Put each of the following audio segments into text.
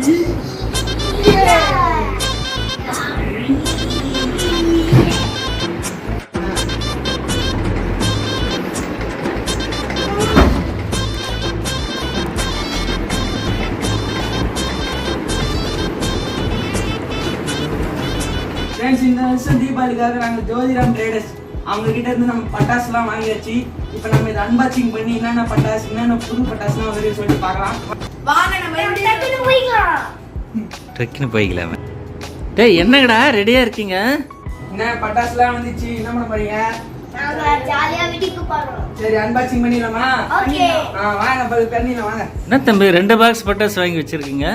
Friends, இந்த வருஷம் தீபாவளிக்காக நாங்கள் ஜோதிராம் ட்ரேடர்ஸ் அவங்க கிட்ட இருந்து நம்ம பட்டாசுலாம் வாங்கியாச்சு. இப்போ நம்ம இதை அன்பாக்சிங் பண்ணி என்னென்ன பட்டாசு, என்னென்ன புது பட்டாசுலாம் வருது சொல்லிட்டு பார்க்கலாம். வாங்க நம்ம டக்குன்னு போய்க்கலாமே. டேய் என்னங்கடா ரெடியா இருக்கீங்க? என்ன பட்டாசுலாம் வந்துச்சு, என்ன பண்ண போறீங்க? நாங்க ஜாலியா வெடிக்க போறோம். சரி அன்பாக்சிங் பண்ணிடலாமா? ஓகே. வாங்க பண்ணிடலாம் வாங்க. என்ன தம்பி 2 பாக்ஸ் பட்டாசு வாங்கி வச்சிருக்கீங்க?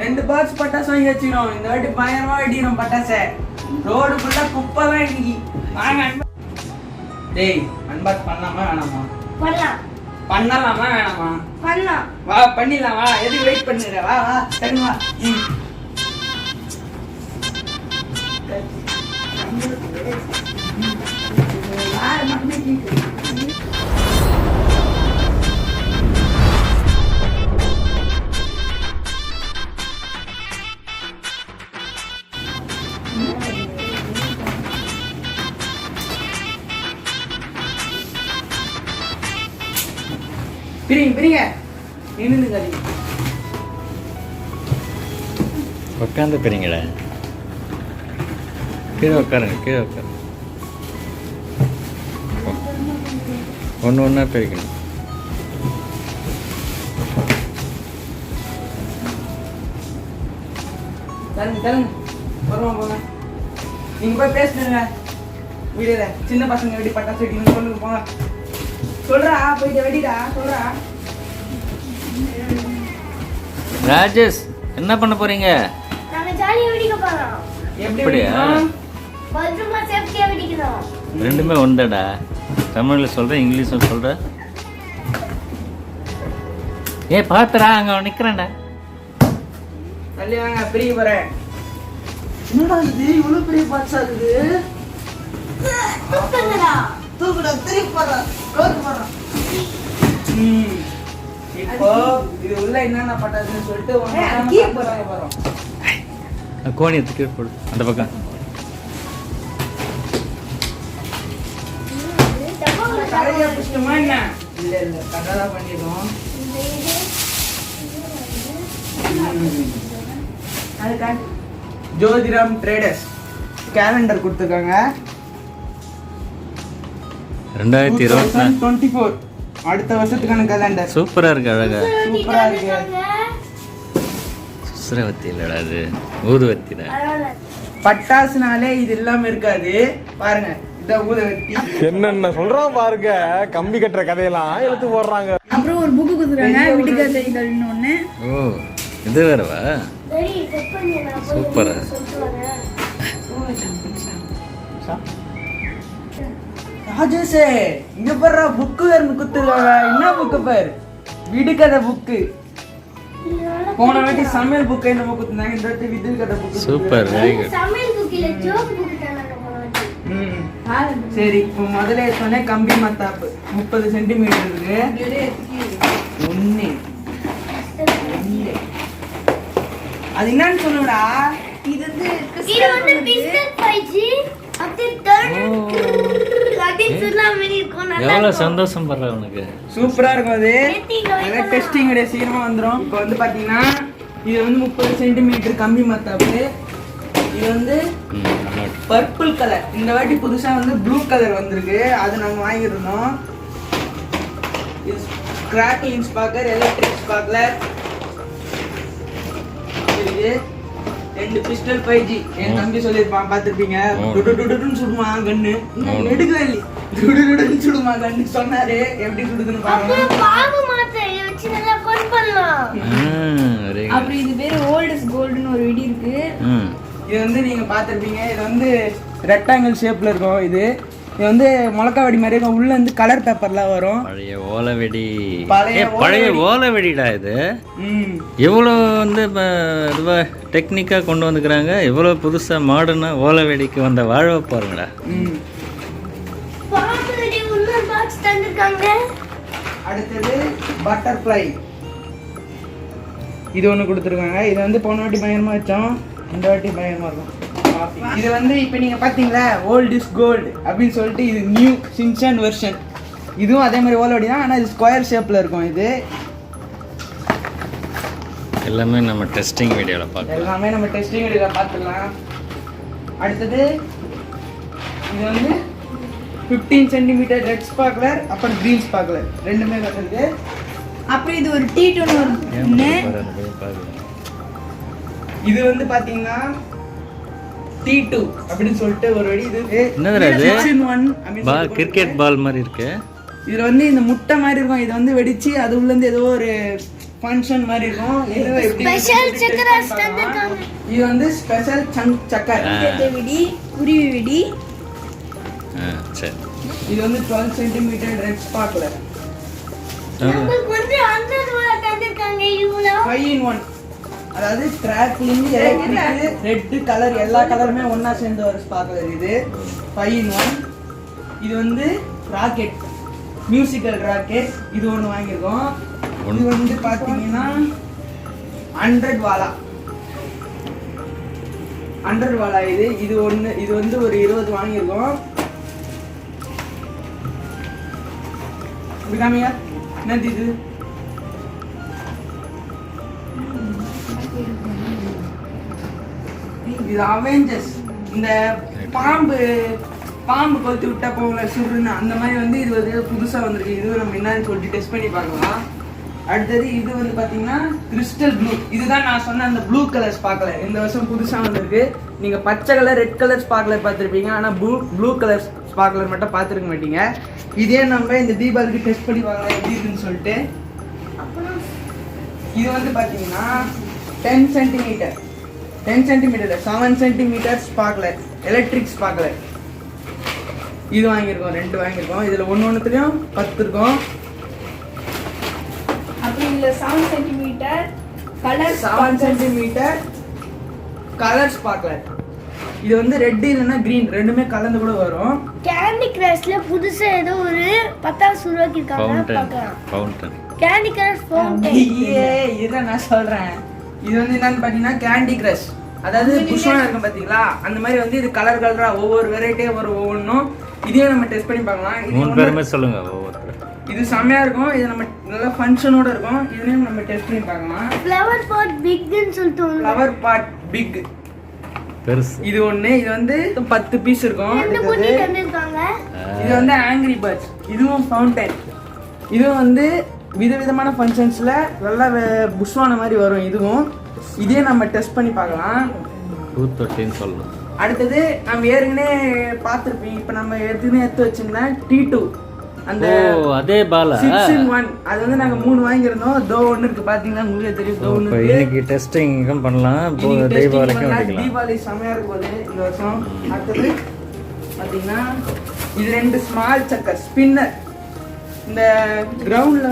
ரெண்டு பாக்ஸ் பட்டாசு வாங்கி வச்சுக்கிறோம். இந்த வாட்டி பயங்கரமா வெடிக்கிறோம் பட்டாசை. ரோடு ஃபுல்லா குப்பை தான் இன்னைக்கு. வாங்க டேய் அன்பாக்ஸ் பண்ணலாமா வேணாமா? பண்ணலாமா வேணாமா? பண்ணலாம். வா பண்ணிடலாம் வா. எதுக்கு வெயிட் பண்ணுற? வா வா சரி வா. பிரிங்க நின்று கறி உட்காந்து பிரிங்கடா. கீழே உட்காருங்க. ஒன்று பிரிக்கணும். தருங்க வருவோம் போங்க. நீங்க போய் பேசுங்க வீடியோல. சின்ன பசங்க வெடி பட்டாசு வெடிக்கணும்னு சொல்லுங்க போங்க. சொல்றா போயிட்டு வெடிடா சொல்றா. ராஜேஷ் என்ன பண்ண போறீங்க? நாங்க ஜாலியா வெடிக்க போறோம். எப்படியா? பத்திரமா சேஃப்டியா வெடிக்கணும். ரெண்டுமே ஒன்றுடா. தமிழ்ல சொல்றேன், இங்கிலீஷ்ல சொல்றேன். பாத்துறா அங்க நிக்கிறேன்டா. தள்ளி வாங்க பிரிக்க போறேன். என்னடா இது இவ்வளவு பெரிய பாக்ஸா இருக்குது? தூக்குடா திருப்பி போடுறா. ரோடு போடுறா. இப்போ இது உள்ள என்னென்ன பட்டாசுன்னு சொல்லிட்டு போறோம். கோணி எடுத்து போடு அந்த பக்கம். கரையா புஷ்டமா என்ன? இல்ல கரெக்டா பண்ணிடுவோம். அதுக்காக ஜோதிராம் ட்ரேடர்ஸ் கேலண்டர் கொடுத்துருக்காங்க. 2024 அடுத்த வருஷத்துக்கான கேலண்டர். சூப்பரா இருக்கு, அழகா சூப்பரா இருக்கு. சுசரவத்தி இல்லடா, அது ஊதுவத்திடா. பட்டாசுனாலே இது இல்லாம இருக்காது. பாருங்க இத ஊதுவத்தி என்னென்ன சொல்றான் பாருங்க. கம்பி கட்டுற கதையெல்லாம் எடுத்து போடுறாங்க. அப்புறம் ஒரு புக்கு கொடுத்துறாங்க, விடுகதைகள்னு ஒண்ணு. ஓ இது வேறவா? சூப்பரா. ராஜேஷே இங்க பாரு புக்கு வேறு குத்துருக்காங்க. என்ன புக்கு பாரு? விடுகதை புக்கு. போன வாட்டி சமையல் புக்கு என்னமோ குத்துனாங்க, இந்த வாட்டி விடுகதை புக்கு. Super, very good. சமையல் புக்கில ஜோக் புக் தராங்க போல. சரி இப்போ முதல்ல சொன்னே கம்பி மத்தாப்பு 30 சென்டிமீட்டர் இருக்கு. ஒண்ணு அது என்னன்னு சொல்லுடா. இது வந்து பிஸ்கட் பைஜி. எவ்வளவு சந்தோஷம் பண்ற உனக்கு. சூப்பரா இருக்கும். அது டெஸ்டிங் சீக்கிரமா வந்துடும். இப்போ வந்து பாத்தீங்கன்னா இது வந்து 30 சென்டிமீட்டர் கம்பி மத்தாப்பு. இது வந்து பர்பிள் கலர். இந்த வாட்டி புதுசா வந்து ப்ளூ கலர் வந்திருக்கு. அது நாங்க வாங்கிருந்தோம். இது கிராக்லிங் ஸ்பார்க்கர், எலக்ட்ரிக் ஸ்பார்க்கர் இருக்கு. 2 பிஸ்டல் 5G. என் தம்பி சொல்லிருப்பான் பாத்துருப்பீங்க. டுடுடுடுன்னு சுடுமா கண்ணு. எடுக்கவே இல்லை. டுடுடுடுன்னு சுடுமா கண்ணு சொன்னாரு. எப்படி சுடுதுன்னு பாருங்க. அப்புறம் இது பேரு ஓல்டஸ்ட் கோல்டுன்னு ஒரு வெடி இருக்கு. இது வந்து நீங்க பாத்துருப்பீங்க. இது வந்து ரெக்டாங்கிள் ஷேப்ல இருக்கும். இது வந்து முளக்கா வெடி மாதிரி இருக்கும். உள்ள வந்து கலர் பேப்பர்லாம் வரும். பழைய ஓலை வெடி. பழைய ஓலை வெடிடா இது. எவ்வளோ வந்து இதுவா டெக்னிக்கா கொண்டு வந்துக்கிறாங்க. எவ்வளோ புதுசா மாடர்னா ஓலை வெடிக்கு வந்த வாழ்வை பாருங்கடா. பாக்ஸ் தந்திருக்காங்க. அடுத்தது பட்டர்ஃப்ளை, இது ஒன்று கொடுத்துருக்காங்க. இது வந்து போன வாட்டி பயங்கரமாக வச்சோம், இந்த வாட்டி பயங்கரமாக இருக்கும். இது வந்து இப்போ நீங்கள் பார்த்தீங்களா ஓல்ட் இஸ் கோல்டு அப்படின்னு சொல்லிட்டு இது நியூ சின்சன் வெர்ஷன். இதுவும் அதே மாதிரி ஓலோடி தான், ஆனால் இது ஸ்கொயர் ஷேப்பில் இருக்கும். இது எல்லாமே நம்ம டெஸ்டிங் வீடியோவில் பார்க்கலாம். எல்லாமே நம்ம டெஸ்டிங் வீடியோவில் பார்த்துக்கலாம். அடுத்தது இது வந்து 15 சென்டிமீட்டர் ரெட் ஸ்பார்க்லர், அப்புறம் க்ரீன் ஸ்பார்க்லர் ரெண்டுமே வருது. அப்புறம் இது ஒரு T2 ஒன்று. இது வந்து பாத்தீங்கன்னா T2 அப்படின்னு சொல்லிட்டு ஒரு வெடி. இது என்னதுடா இது? 6-in-1 பால், கிரிக்கெட் பால் மாதிரி இருக்கு. இதுல வந்து இந்த முட்டை மாதிரி இருக்கும். இது வந்து வெடிச்சு அது உள்ள இருந்து ஏதோ ஒரு ஃபங்க்ஷன் மாதிரி இருக்கும். இது ஸ்பெஷல் சக்கராஸ் தந்திருக்காங்க. இது வந்து ஸ்பெஷல் சக்கர் வெடி, குருவி வெடி. சரி. இது வந்து 12 சென்டிமீட்டர் ரெட் ஸ்பார்க்லர். நமக்கு வந்து அந்த தந்திருக்காங்க. இவ்வளோ 5-in-1, அதாவது கிராக்லிங், எலக்ட்ரிக், ரெட் கலர் எல்லா கலருமே ஒண்ணா சேர்ந்து ஒரு ஸ்பார்க்லர். இது 5-in-1. இது வந்து ராக்கெட், மியூசிக்கல் ராக்கெட், இது ஒன்று வாங்கியிருக்கோம். இது வந்து பார்த்தீங்கன்னா 100 வாலா, 100 வாலா. இது ஒன்று, இது வந்து ஒரு 20 வாங்கியிருக்கோம். காமியா என்னது இது? இது அவெஞ்சர்ஸ், இந்த பாம்பு கொளுத்தி விட்டா போகல சுருன்னு அந்த மாதிரி வந்து இது வந்து புதுசாக வந்திருக்கு. இது நம்ம என்னன்னு சொல்லிட்டு டெஸ்ட் பண்ணி பார்க்கலாம். அடுத்தது இது வந்து பார்த்தீங்கன்னா கிறிஸ்டல் ப்ளூ. இதுதான் நான் சொன்ன அந்த ப்ளூ கலர் ஸ்பார்க்லர். இந்த வருஷம் புதுசாக வந்திருக்கு. நீங்கள் பச்சை கலர், ரெட் கலர் ஸ்பார்க்லர் பார்த்துருப்பீங்க, ஆனால் ப்ளூ கலர் ஸ்பார்க்லர் மட்டும் பார்த்துருக்க மாட்டீங்க. இதே நம்ம இந்த தீபாவளிக்கு டெஸ்ட் பண்ணி பார்க்கலாம் எப்படி இருக்குன்னு சொல்லிட்டு. இது வந்து பார்த்தீங்கன்னா 10 centimetre 7 centimetre sparkler, electric sparkler. இது வாங்கியிருக்கோம், 2 வாங்கியிருக்கோம். இதில் ஒன்றுத்துலேயும் 10 இருக்கும். அப்புறம் இதுல 7 centimetre colour 7 centimetre colour sparkler. இது வந்து ரெட் இல்லைன்னா கிரீன் ரெண்டுமே கலந்து கூட வரும். கேண்டி கிரஷ்ல புதுசா ஏதோ ஒரு 10,000 ரூபாய்க்கு இருக்காங்க பார்க்கலாம். Fountain, candy crush fountain. இதுதான் நான் சொல்றேன். இது வந்து என்னன்னு பாத்தீங்கன்னா கேண்டி கிரஷ், அதாவது புஷ்வானா இருக்கும் பாத்தீங்களா, அந்த மாதிரி வந்து இது கலர் கலரா ஒவ்வொரு வெரைட்டியா வரும் ஒவ்வொன்றும். இதையும் நம்ம டெஸ்ட் பண்ணி பார்க்கலாம். 3 பேருமே சொல்லுங்க ஒவ்வொருத்தர். இது செம்மையா இருக்கும். இது நம்ம நல்ல ஃபங்க்ஷனோட இருக்கும். இதுலயும் நம்ம டெஸ்ட் பண்ணி பார்க்கலாம். ஃப்ளவர் பாட் பிக்னு சொல்லிட்டு ஃப்ளவர் பாட் பிக் பெருசு. இது ஒண்ணு. இது வந்து 10 பீஸ் இருக்கும். ரெண்டு பொட்டி தந்திருக்காங்க. இது வந்து ஆங்கிரி பேர்ட்ஸ். இதுவும் ஃபவுண்டன். இதுவும் வந்து விதவிதமான ஃபங்க்ஷன்ஸ்ல நல்லா புஷ்வான மாதிரி வரும். இதுவும் இதே நம்ம டெஸ்ட் பண்ணி பார்க்கலாம். 213 சொல்லணும். அடுத்தது நம்ம ஏற்கனவே பார்த்துருப்பீங்க. இப்போ நம்ம ஏற்கனவே எடுத்து வச்சிருந்தேன் T2, அந்த அதே பாலா 6-in-1. அது வந்து நாங்கள் 3 வாங்கியிருந்தோம். தோ ஒன்று இருக்கு பார்த்தீங்கன்னா உங்களுக்கே தெரியும். தோ ஒன்று இன்னைக்கு டெஸ்டிங்கும் பண்ணலாம், தீபாவளிக்கும் வெடிக்கலாம். தீபாவளி செமையா இருக்கும் போது இந்த வருஷம். அடுத்தது பார்த்தீங்கன்னா இது 2 ஸ்மால் சக்கர் ஸ்பின்னர். இந்த கிரவுண்ட்ல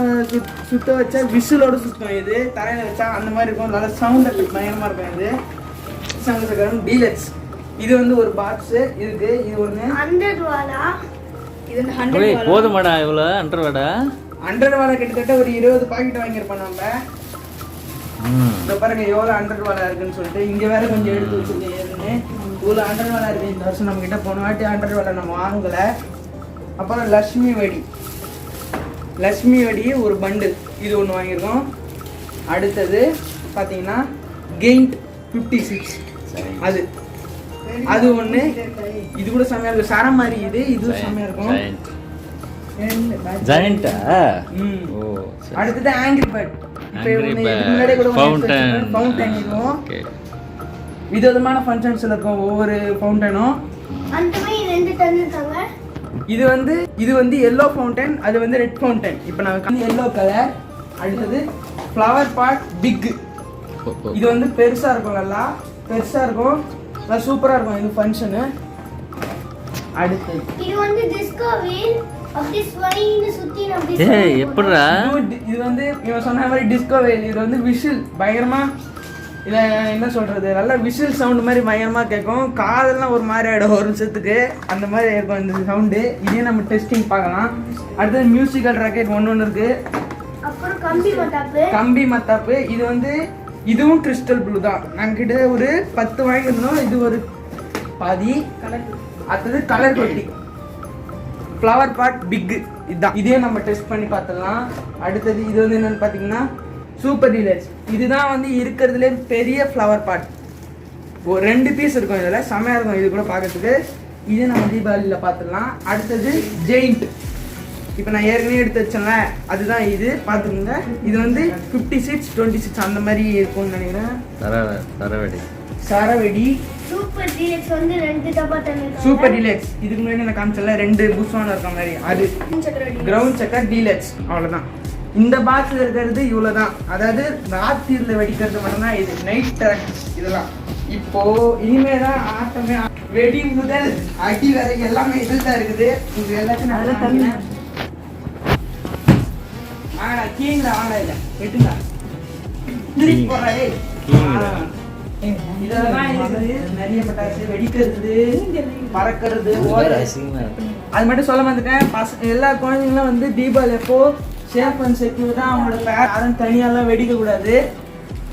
சுத்த வச்சா விசிலோட சுத்தம். இது தரையில வச்சா அந்த மாதிரி இருக்கும். நல்ல சவுண்ட் எஃபெக்ட் பயங்கரமா இருக்கும். இது சவுண்ட் சக்கரம் டீலக்ஸ். இது வந்து ஒரு பாக்ஸ் இருக்கு. இது ஒன்று 100 வாலா. இது 100 வாலா. போதுமாடா இவ்வளோ 100 வாடா? 100 வாலா கிட்டத்தட்ட ஒரு 20 பாக்கெட் வாங்கியிருப்போம் நம்ம. இந்த பாருங்க எவ்வளோ 100 வாலா இருக்குன்னு சொல்லிட்டு. இங்கே வேற கொஞ்சம் எடுத்து வச்சிருக்கேன். ஏற்கனவே இவ்வளோ 100 வாலா இருக்கு. இந்த வருஷம் நம்ம கிட்ட போன வாட்டி 100 வாலா நம்ம வாங்கல. அப்புறம் லக்ஷ்மி வெடி ஒரு பண்டில், இது ஒன்று வாங்கியிருக்கோம். அடுத்தது பார்த்தீங்கன்னா கெயிண்ட் 56, அது ஒன்று. இது கூட செம்மையா இருக்கும். சரம் மாதிரி இதுவும் செம்மையா இருக்கும். ஜாயிண்டா? அடுத்தது ஆங்கிரி பேர்ட். ஃபவுண்டன். இதுவும் விதவிதமான ஃபங்க்ஷன்ஸ்ல இருக்கும் ஒவ்வொரு ஃபவுண்டனும். அந்த மாதிரி 2 தந்திருக்காங்க. இது வந்து எல்லோ ஃபவுண்டன், அது வந்து ரெட் ஃபவுண்டன். இப்போ நான் எல்லோ கலர். அடுத்தது ஃப்ளவர் பாட் பிக். இது வந்து பெருசா இருக்கும், நல்லா பெருசா இருக்கும், நல்லா சூப்பரா இருக்கும் இது ஃபங்க்ஷனு. அடுத்து இது வந்து டிஸ்கோ வீல். அப்படி ஸ்வைன்னு சுத்தி நம்ம எப்படிடா? இது வந்து இவன் சொன்ன மாதிரி டிஸ்கோ வீல். இது வந்து விஷுவல் பயங்கரமா இதை என்ன சொல்கிறது, நல்லா விசில் சவுண்டு மாதிரி பயங்கரமாக கேட்கும். காதெல்லாம் ஒரு மாதிரி ஆகிடும் ஒரு நிமிஷத்துக்கு, அந்த மாதிரி இருக்கும் இந்த சவுண்டு. இதே நம்ம டெஸ்டிங் பார்க்கலாம். அடுத்தது மியூசிக்கல் ராக்கெட் ஒன்று இருக்குது. அப்புறம் கம்பி மத்தாப்பு. இது வந்து இதுவும் கிறிஸ்டல் ப்ளூ தான். நாங்கள் கிட்ட ஒரு 10 வாங்கியிருந்தோம். இது ஒரு பாதி. அடுத்தது கலர் கொட்டி ஃப்ளவர் பாட் பிக்கு. இதுதான், இதே நம்ம டெஸ்ட் பண்ணி பார்த்துடலாம். அடுத்தது இது வந்து என்னென்னு பார்த்தீங்கன்னா சூப்பர் டீலக்ஸ். இதுதான் வந்து இருக்கிறதுலே பெரிய ஃப்ளவர் பாட். ஒரு 2 பீஸ் இருக்கும். இதில் செமையாக இருக்கும் இது கூட பார்க்கறதுக்கு. இதே நம்ம தீபாவளியில் பார்த்துடலாம். அடுத்தது ஜெயிண்ட். இப்போ நான் ஏற்கனவே எடுத்து வச்சேன்ல, அதுதான் இது. பார்த்துக்கோங்க. இது வந்து 56, 26 அந்த மாதிரி இருக்கும்னு நினைக்கிறேன். சரவெடி சூப்பர் டீலக்ஸ் வந்து 2 டப்பா தண்ணி. சூப்பர் டீலக்ஸ் இதுக்கு முன்னாடி நான் காமிச்சல 2 புஷ்வான இருக்க மாதிரி, அது கிரவுண்ட் சக்கர் டீலக்ஸ். அவ்வளோதான். இந்த பாக்ஸில் இருக்கிறது இவ்வளோ தான். அதாவது ராத்திரியில் வெடிக்கிறது மட்டும்தான் இது. நைட் ட்ராக் இதெல்லாம். இப்போ இனிமே தான் ஆட்டமே. வெடி முதல் அடி வரை எல்லாமே இதில் தான் இருக்குது. இது எல்லாத்தையும் நல்லா தண்ணி கீழே வாங்க. இல்லை வெட்டுங்க திருப்பி போடுறாரு. இதெல்லாம் இருக்குது. நிறைய பட்டாசு வெடிக்கிறது, பறக்கிறது, அது மட்டும் சொல்ல வந்துட்டேன். எல்லா குழந்தைங்களும் வந்து தீபாவளி அப்போ சேஃப் அண்ட் செக்யூர் தான். அவங்களோட பேர் யாரும் தனியாலாம் வெடிக்க கூடாது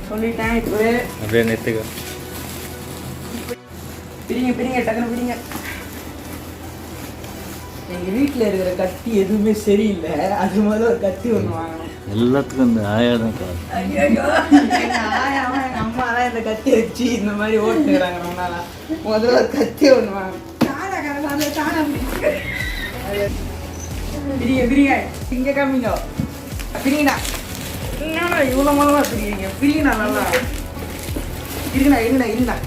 சொல்லிட்டேன். இப்போவே அப்படியே நிறுத்துக்க. பிரிங்க டக்குனு பிரிங்க. எங்கள் வீட்டில் இருக்கிற கத்தி எதுவுமே சரியில்லை. அது முதல்ல ஒரு கத்தி ஒன்று வாங்கணும். எல்லாத்துக்கும் இந்த ஆயாதான் ஆயாவும் எங்கள் அம்மா தான் இந்த கத்தி வச்சு இந்த மாதிரி ஓட்டுக்கிறாங்க. நம்மளால முதல்ல ஒரு கத்தி ஒன்று வாங்கணும். பிரிங்க இங்கே காமிங்க. பிரிங்கடா. என்னடா இவ்வளோ மூலமாக பிரிங்க. பிரிங்கடா நல்லா. இருங்கடா.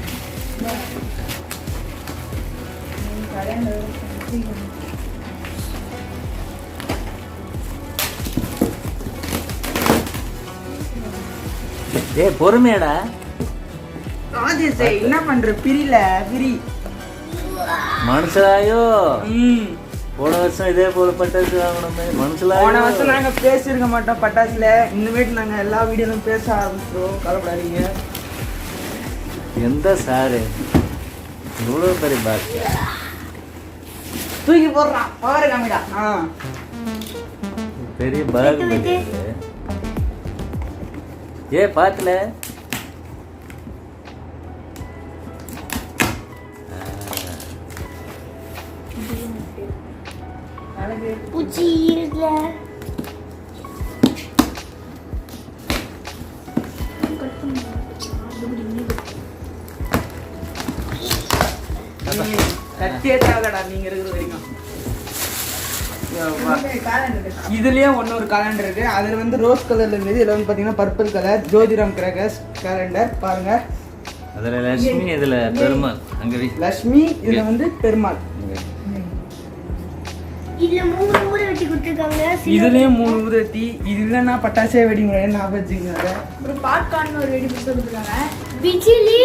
பொறுமையாடா ராஜேஷ், என்ன பண்ற? பிரி மனுஷராயோ. போன வருஷம் இதே போல பட்டாசு வாங்கணுமே. மனுஷலாயோ. போன வருஷம் நாங்க பேசியிருக்க மாட்டோம் பட்டாசுல. இந்த வீட்டு நாங்க எல்லா வீடியோலும் பேச ஆரம்பிச்சிருவோம். கவலைப்படாதீங்க. எந்த சாரு இவ்வளோ பெரிய பாக்ஸ் தூக்கி போடுறான். பவர் காமிடா. பெரிய பேக். பாத்துல பூச்சி இருக்குல. கத்தியே தேவைடா நீங்க இருக்கிற வரைக்கும். இதுலயே ஒரு காலண்டர் இருக்கு. அதுல வந்து ரோஸ் கலர்ல இருந்தது. இதுல வந்து பாத்தீங்கன்னா purple colour Jothiram crackers calendar பாருங்க. அதுல லட்சுமி, இதுல பெருமாள். அங்க லட்சுமி, இதுல வந்து பெருமாள். இதுல 3 ஊதுவத்தி கொடுத்திருக்காங்க. இதுலயும் 3 ஊதுவத்தி. இது இல்லைன்னா பட்டாசே வெடி முடியாது. ஞாபகம் வச்சுக்கோங்க. ஒரு பாப்கார்ன் ஒரு வெடி கொடுத்துருக்காங்க. பிஜிலி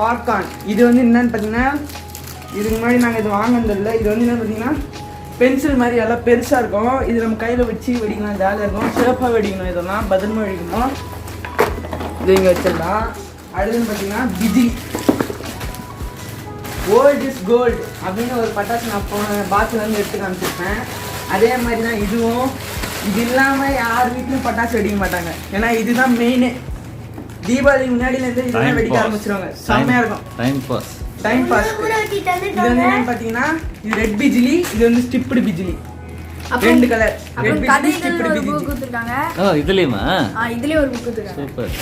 பாப்கார்ன். இது வந்து என்னன்னு பாத்தீங்கன்னா, இதுக்கு முன்னாடி நாங்க இது வாங்கினதில்லை. இது வந்து என்ன பாத்தீங்கன்னா பென்சில் மாதிரி எல்லாம் பெருசாக இருக்கும். இது நம்ம கையில் வச்சு வெடிக்கலாம். ஜாலியாக இருக்கும். சிறப்பாக வெடிக்கணும். இதெல்லாம் பத்திரமா வெடிக்கணும். இது இங்கே வச்சிடலாம். அடுத்துன்னு பார்த்தீங்கன்னா பிஜி கோல்டு இஸ் கோல்டு அப்படின்னு ஒரு பட்டாசு நான் போன பாக்ஸில் வந்து எடுத்து காமிச்சிருப்பேன். அதே மாதிரி தான் இதுவும். இது இல்லாமல் யார் வீட்லையும் பட்டாசு வெடிக்க மாட்டாங்க. ஏன்னா இதுதான் மெயினு. தீபாவளி முன்னாடியிலேருந்து இதெல்லாம் வெடிக்க ஆரம்பிச்சிருவாங்க. செம்மையாக இருக்கும். Time pass. இது வந்து என்னன்னு பாத்தீங்கன்னா, இது ரெட் பிஜிலி, இது வந்து ஸ்டிப்டு பிஜிலி. 2 கலர். ரெட் பிஜிலி, ஸ்டிப்டு பிஜிலி கொடுத்திருக்காங்க. இதுலயுமா? இதுலயே ஒரு புக் கொடுத்திருக்காங்க. சூப்பர்.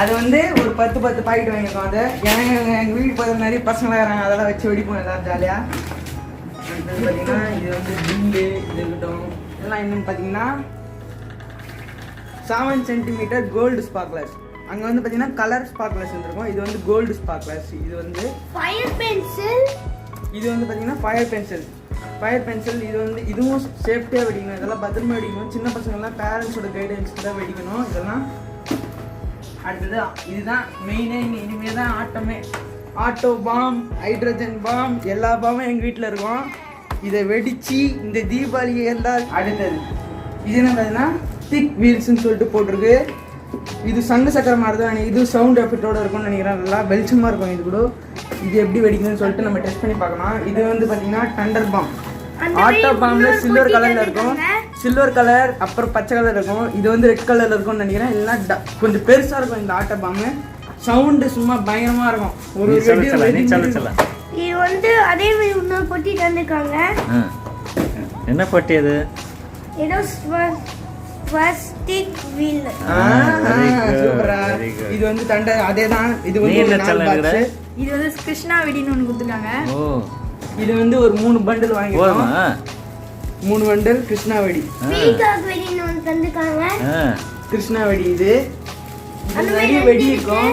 அது வந்து ஒரு 10 பாக்கெட் வாங்கிருக்கோம். அது எங்க வீட்டு பக்கத்துல நிறைய பசங்க வராங்க. அதெல்லாம் வச்சு வெடிப்போம் எல்லாரும் ஜாலியா. பாத்தீங்கன்னா இது வந்து பில்லு இது இருக்கட்டும். இதெல்லாம் என்னன்னு பாத்தீங்கன்னா 7 சென்டிமீட்டர் கோல்டு ஸ்பார்க்லர்ஸ். அங்க வந்து பாத்தீங்கன்னா கலர் ஸ்பார்க்லர்ஸ் இருக்கும். இது வந்து கோல்டு ஸ்பார்க்லர்ஸ். இது வந்து ஃபயர் பென்சில். இது வந்து பாத்தீங்கன்னா ஃபயர் பென்சில். இது வந்து இதுவும் சேஃப்டியா வெடிக்கணும். இதெல்லாம் பத்திரமா வெடிக்கணும். சின்ன பசங்கள்லாம் பேரண்ட்ஸோட கைடன்ஸ் தான் வெடிக்கணும் இதெல்லாம். அடுத்தது இதுதான் மெயினே. இனிமே தான் ஆட்டமே. ஆட்டோ பாம், ஹைட்ரஜன் பாம், எல்லா பாமும் எங்கள் வீட்டில் இருக்கும். இதை வெடிச்சு இந்த தீபாவளியை எல்லாம். அடுத்தது இது என்ன பார்த்தீங்கன்னா திக் வீல்ஸ்ன்னு சொல்லிட்டு போட்டிருக்கு. இது சங்கு சக்கரம் மாதிரி தான். இது சவுண்ட் எஃபெக்டோட இருக்கும்னு நினைக்கிறேன். நல்லா வெளிச்சமாக இருக்கும். இது கூட இது எப்படி வெடிக்குதுன்னு சொல்லிட்டு நம்ம டெஸ்ட் பண்ணி பார்க்கலாம். இது வந்து பார்த்தீங்கன்னா டண்டர் பாம். ஆட்டோ பாம்பில் சில்வர் கலரில் இருக்கும். சில்வர் கலர் அப்புறம் பச்சை கலர் இருக்கும். இது வந்து ரெட் கலரில் இருக்கும்னு நினைக்கிறேன். இல்லைன்னா கொஞ்சம் பெருசாக இருக்கும் இந்த ஆட்டோ பாம்பு. சவுண்டு சும்மா பயங்கரமாக இருக்கும். ஒரு இது வந்து அதே மாதிரி இன்னொரு பொட்டி தந்துருக்காங்க. என்ன பொட்டி அது? ஏதோ ஸ்வஸ்டிக் வீல். சூப்பரா. இது வந்து தண்டை அதே தான். இது வந்து ஒரு 4 பாக்ஸ். இது வந்து கிருஷ்ணா வெடின்னு ஒன்று கொடுத்துருக்காங்க. ஓ, இது வந்து ஒரு 3 பண்டில் வாங்கிருக்கோம். 3 பண்டில் கிருஷ்ணா வெடி. பீகாக் வெடின்னு ஒன்று தந்துருக்காங்க. கிருஷ்ணா வெடி இது நிறைய வெடி இருக்கும்.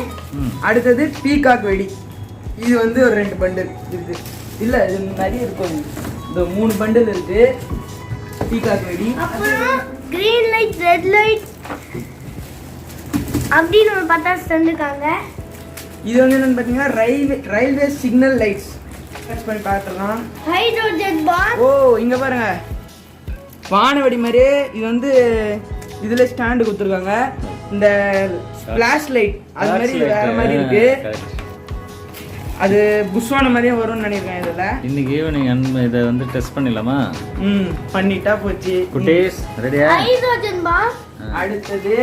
அடுத்தது பீகாக் வெடி. இது வந்து ஒரு 2 பண்டில் இருக்கு. இல்ல இது நிறைய இருக்கும். இந்த 3 பண்டில் இருக்கு பீகாக் வெடி. அப்புறம் கிரீன் லைட் ரெட் லைட் அப்படின்னு ஒரு பட்டாசு தந்துருக்காங்க. இது வந்து என்னன்னு பாத்தீங்கன்னா ரயில்வே சிக்னல் லைட்ஸ். டச் பண்ணி பார்த்துடலாம். Hydrogen bomb. ஓ இங்க பாருங்க, வானவெடி மாதிரியே இது வந்து இதுல ஸ்டாண்டு கொடுத்துருக்காங்க. இந்த ஃபிளாஷ் லைட் அது மாதிரி வேற மாதிரி இருக்கு. அது புஷ்வான மாதிரியே வரும்னு நினைக்கிறேன். இதுல இன்னைக்கு ஈவினிங் இதை வந்து டெஸ்ட் பண்ணிடலாமா? பண்ணிட்டா போச்சு. குட்டீஸ் ரெடியா? Hydrogen bomb. அடுத்தது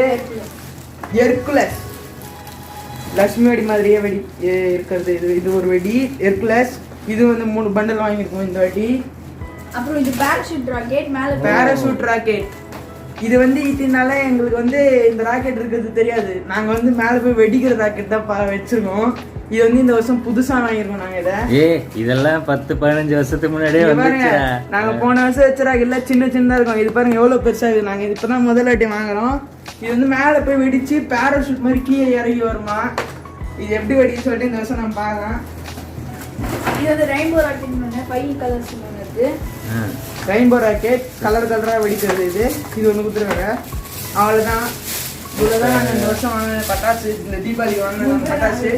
ஹெர்குலஸ். லட்சுமி வெடி மாதிரியே வெடி இருக்கிறது. இது ஒரு வெடி ஹெர்குலஸ். இது வந்து 3 பண்டல் வாங்கியிருக்கோம் இந்த வாட்டி. அப்புறம் இது பேராஷூட் ராக்கெட். மேலே பேராஷூட் ராக்கெட். இது வந்து இதனால எங்களுக்கு வந்து இந்த ராக்கெட் இருக்கிறது தெரியாது. நாங்கள் வந்து மேலே போய் வெடிக்கிற ராக்கெட் தான் வச்சிருக்கோம். இது வந்து இந்த வருஷம் புதுசா வாங்கியிருக்கோம் நாங்க இதை. இதெல்லாம் 10-15 வருஷத்துக்கு முன்னாடியே வந்துச்சு. நாங்க போன வருஷம் வச்ச ராக்கெட்ல சின்னதா இருக்கும். இது பாருங்க எவ்வளவு பெருசா இருக்கு. நாங்க இப்பதான் முதல் வாட்டி வாங்குறோம். இது வந்து மேல போய் வெடிச்சு பேராஷூட் மாதிரி கீழே இறங்கி வருமா. இது எப்படி வெடிச்சு சொல்லிட்டு இந்த வருஷம் நம்ம பார்க்கலாம். இது வந்து ரெயின்போ ராக்கெட். 5 கலர்ஸ் இருக்கு. ரெயின்போ ராக்கெட் கலர் கலரா வெடிக்கிறது. இது ஒன்று கொடுத்துருக்காங்க. அவ்வளோதான். இவ்வளோதான் நாங்கள் இந்த வருஷம் வாங்கின பட்டாசு. இந்த தீபாவளி வாங்கின பட்டாசு.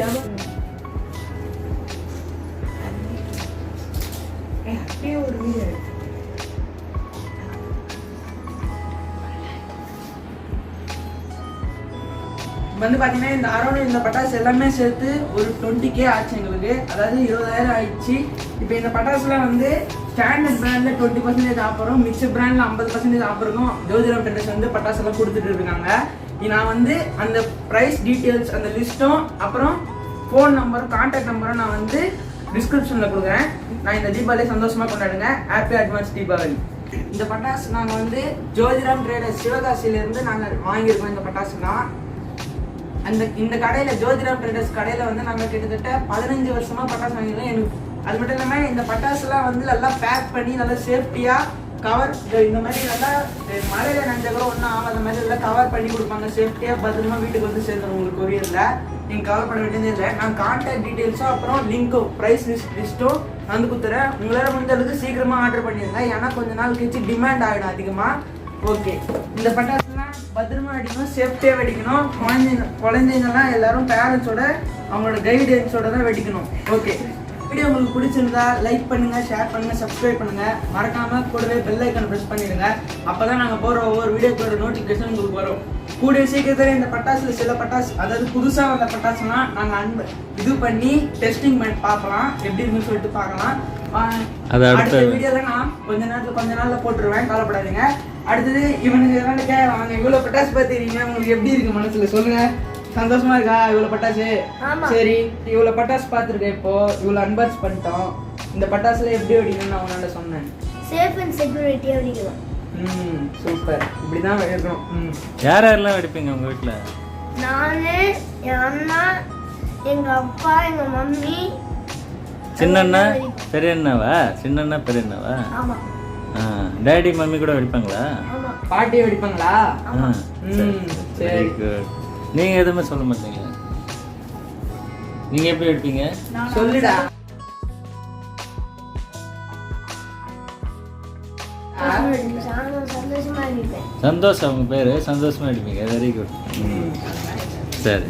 ஒரு வீடு வந்து பாத்தீங்கன்னா இந்த அரௌண்ட் இந்த பட்டாசு எல்லாமே சேர்த்து ஒரு 20K ஆச்சு எங்களுக்கு. அதாவது 20,000 ஆயிடுச்சு. இப்போ இந்த பட்டாசுலாம் வந்து ஸ்டாண்டர்ட் பிராண்ட்ல 20% ஆஃபரும், மிச்ச பிராண்ட்ல 50% ஆஃபருக்கும் ஜோதிராம் ட்ரேடர்ஸ் வந்து பட்டாசு எல்லாம் கொடுத்துட்டு இருக்காங்க. நான் வந்து அந்த ப்ரைஸ் டீட்டெயில்ஸ் அந்த லிஸ்ட்டும் அப்புறம் ஃபோன் நம்பரும் கான்டாக்ட் நம்பரும் நான் வந்து டிஸ்கிரிப்ஷன்ல கொடுக்குறேன். நான் இந்த தீபாவளி சந்தோஷமா கொண்டாடுங்க. Happy advance Deepavali. இந்த பட்டாசு நாங்கள் வந்து ஜோதிராம் ட்ரேடர்ஸ் சிவகாசியிலேருந்து நாங்கள் வாங்கியிருக்கோம். இந்த பட்டாசுலாம் இந்த கடையில் ஜோதிராம் ட்ரேடர்ஸ் கடையில் வந்து நாங்கள் கிட்டத்தட்ட 15 வருஷமா பட்டாசு வாங்கியிருக்கோம். எனக்கு அது மட்டும் இல்லாமல் இந்த பட்டாசுலாம் வந்து நல்லா பேக் பண்ணி நல்லா சேஃப்டியாக கவர் இந்த மாதிரி நல்லா மழையில நஞ்ச கூட ஒன்றும் ஆகாத மாதிரி எல்லாம் கவர் பண்ணி கொடுப்பாங்க. சேஃப்டியாக பத்திரமா வீட்டுக்கு வந்து சேர்ந்துடும் உங்களுக்கு கொரியரில். நீங்கள் கவர் பண்ண வேண்டியதே இல்லை. நான் கான்டாக்ட் டீட்டெயில்ஸும் அப்புறம் லிங்க்கும் ப்ரைஸ் லிஸ்ட்டும் வந்து கொடுத்துறேன். உங்களால் முடிஞ்ச அளவுக்கு சீக்கிரமாக ஆர்டர் பண்ணிடுங்க. ஏன்னா கொஞ்ச நாள் கழிச்சு டிமாண்ட் ஆகிடும் அதிகமாக. ஓகே, இந்த பட்டாசுலாம் பத்திரமா வெடிக்கணும், சேஃப்டியாக வெடிக்கணும். குழந்தைங்கலாம் எல்லாரும் பேரண்ட்ஸோட அவங்களோட கைடன்ஸோட தான் வெடிக்கணும். ஓகே, வீடியோ உங்களுக்கு பிடிச்சிருந்தா லைக் பண்ணுங்க, ஷேர் பண்ணுங்க, சப்ஸ்கிரைப் பண்ணுங்க. மறக்காம கூடவே பெல் ஐக்கான் பிரஸ் பண்ணிடுங்க. அப்பதான் நாங்க போற ஒவ்வொரு வீடியோக்களோட நோட்டிபிகேஷன் உங்களுக்கு வரும். கூடிய சீக்கிரத்துல இந்த பட்டாசுல சில பட்டாசு அதாவது புதுசா வந்த பட்டாசுலாம் நாங்க இது பண்ணி டெஸ்டிங் பண்ணி பார்க்கலாம், எப்படி இருக்குன்னு சொல்லிட்டு பார்க்கலாம். அடுத்த வீடியோல நான் கொஞ்ச நாள்ல போட்டுருவேன், கவலைப்படாதீங்க. அடுத்தது இவனுக்கு அவங்க இவ்வளவு பட்டாசு பார்த்துக்கிறீங்க, உங்களுக்கு எப்படி இருக்கு மனசுல சொல்லுங்க. சந்தோஷமா இருக்கா? இவ்வளவு பட்டாசு. சரி, இவ்வளவு பட்டாசு பார்த்துருக்கேன். இப்போ இவ்வளவு அன்பாக்ஸ் பண்ணிட்டோம். இந்த பட்டாசுல எப்படி வெடிக்கணும்னு நான் உன்னால சொன்னேன். சேஃப் அண்ட் செக்யூரிட்டியா வெடிக்கலாம். சூப்பர். இப்படிதான் வெடிக்கணும். யார் யாரெல்லாம் வெடிப்பீங்க உங்க வீட்டுல? நானு, என் அண்ணா, எங்க அப்பா, எங்க மம்மி. சின்னண்ணா பெரியண்ணாவா? சின்னண்ணா பெரியண்ணாவா? ஆமா. டாடி மம்மி கூட வெடிப்பாங்களா? ஆமா. பாட்டி வெடிப்பாங்களா? சரி, குட். நீங்க எதுவுமே சொல்ல மாட்டீங்க. நீங்க எப்படி வெடிப்பீங்க சொல்லுடா. சந்தோஷமா இருப்பேன். சந்தோஷம் உங்க பேரு. சந்தோஷமா வெடிப்பீங்க. Very good. சரி.